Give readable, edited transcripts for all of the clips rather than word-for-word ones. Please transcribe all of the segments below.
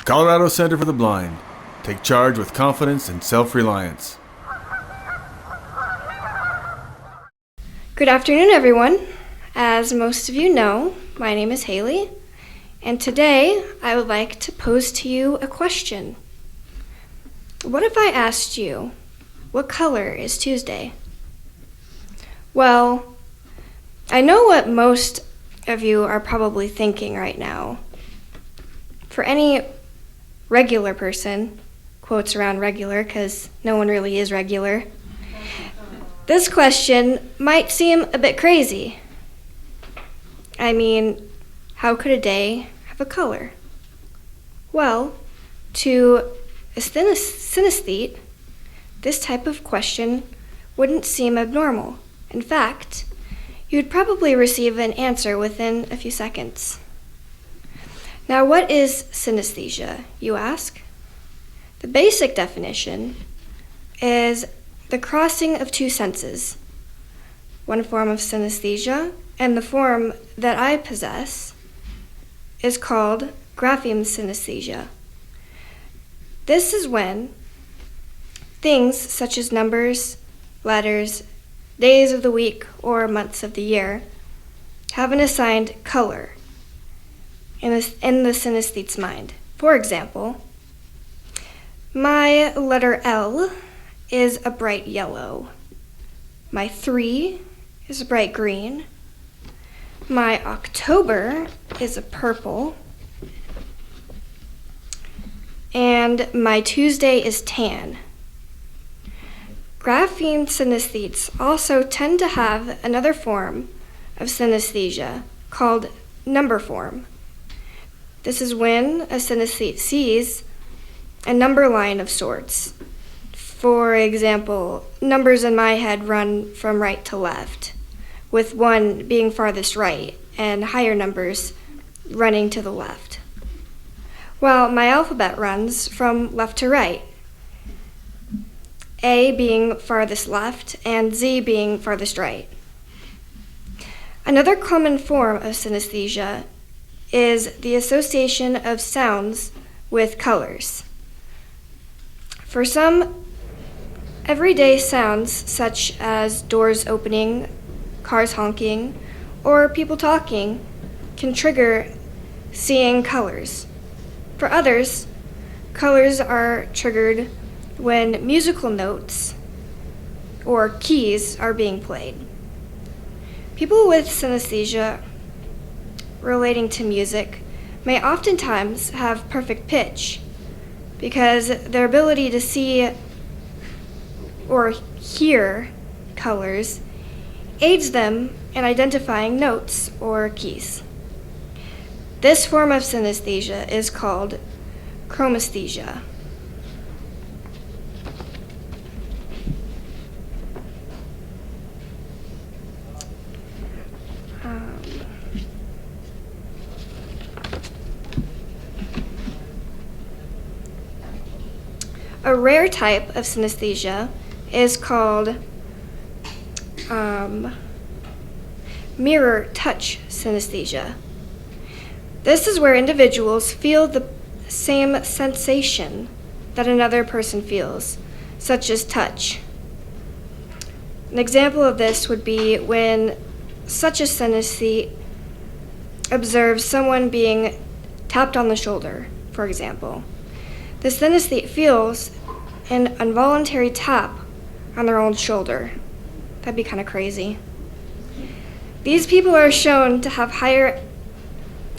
Colorado Center for the Blind. Take charge with confidence and self-reliance. Good afternoon, everyone. As most of you know, my name is Haylee, and today I would like to pose to you a question. What if I asked you, what color is Tuesday? Well, I know what most of you are probably thinking right now. For any regular person, quotes around regular because no one really is regular, this question might seem a bit crazy. I mean, how could a day have a color? Well, to a synesthete, this type of question wouldn't seem abnormal. In fact, you'd probably receive an answer within a few seconds. Now, what is synesthesia, you ask? The basic definition is the crossing of two senses. One form of synesthesia, and the form that I possess, is called grapheme synesthesia. This is when things such as numbers, letters, days of the week, or months of the year have an assigned color in the synesthete's mind. For example, my letter L is a bright yellow. My 3 is a bright green. My October is a purple. And my Tuesday is tan. Grapheme synesthetes also tend to have another form of synesthesia called number form. This is when a synesthete sees a number line of sorts. For example, numbers in my head run from right to left, with 1 being farthest right and higher numbers running to the left, while my alphabet runs from left to right, A being farthest left and Z being farthest right. Another common form of synesthesia is the association of sounds with colors. For some everyday sounds, such as doors opening, cars honking, or people talking, can trigger seeing colors. For others, colors are triggered when musical notes or keys are being played. People with synesthesia relating to music may oftentimes have perfect pitch because their ability to see or hear colors aids them in identifying notes or keys. This form of synesthesia is called chromesthesia. A rare type of synesthesia is called mirror touch synesthesia. This is where individuals feel the same sensation that another person feels, such as touch. An example of this would be when such a synesthete observes someone being tapped on the shoulder, for example. The synesthete feels an involuntary tap on their own shoulder. That'd be kind of crazy. These people are shown to have higher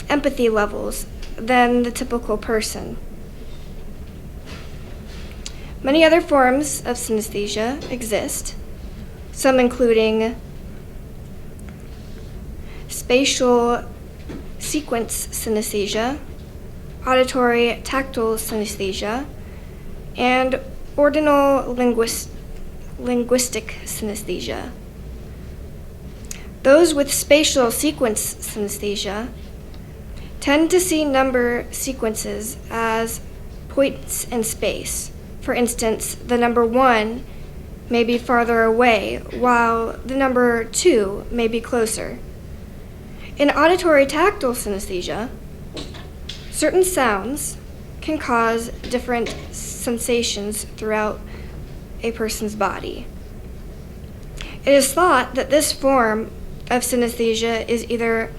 empathy levels than the typical person. Many other forms of synesthesia exist, some including spatial sequence synesthesia, auditory tactile synesthesia, and ordinal linguistic synesthesia. Those with spatial sequence synesthesia tend to see number sequences as points in space. For instance, the number 1 may be farther away, while the number 2 may be closer. In auditory tactile synesthesia, certain sounds can cause different sensations throughout a person's body. It is thought that this form of synesthesia is either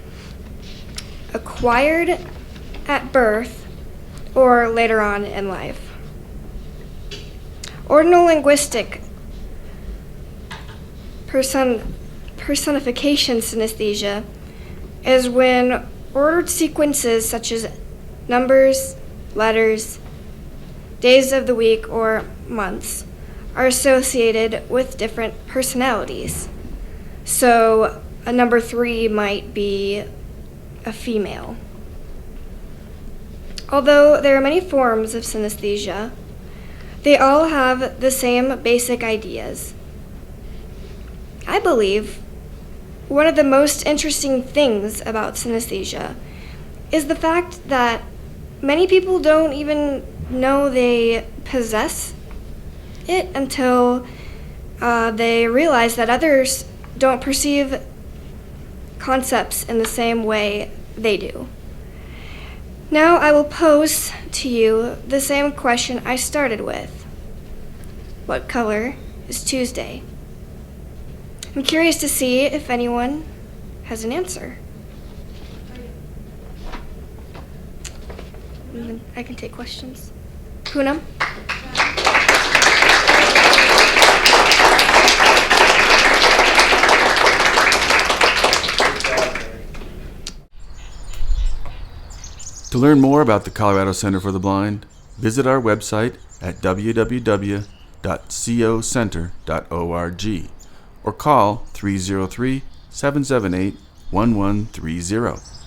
acquired at birth or later on in life. Ordinal linguistic personification synesthesia is when ordered sequences such as numbers, letters, days of the week, or months are associated with different personalities. So a number 3 might be a female. Although there are many forms of synesthesia, they all have the same basic ideas. I believe one of the most interesting things about synesthesia is the fact that many people don't even know they possess it until they realize that others don't perceive concepts in the same way they do. Now I will pose to you the same question I started with. What color is Tuesday? I'm curious to see if anyone has an answer. And then I can take questions. Poonam? To learn more about the Colorado Center for the Blind, visit our website at www.cocenter.org or call 303-778-1130.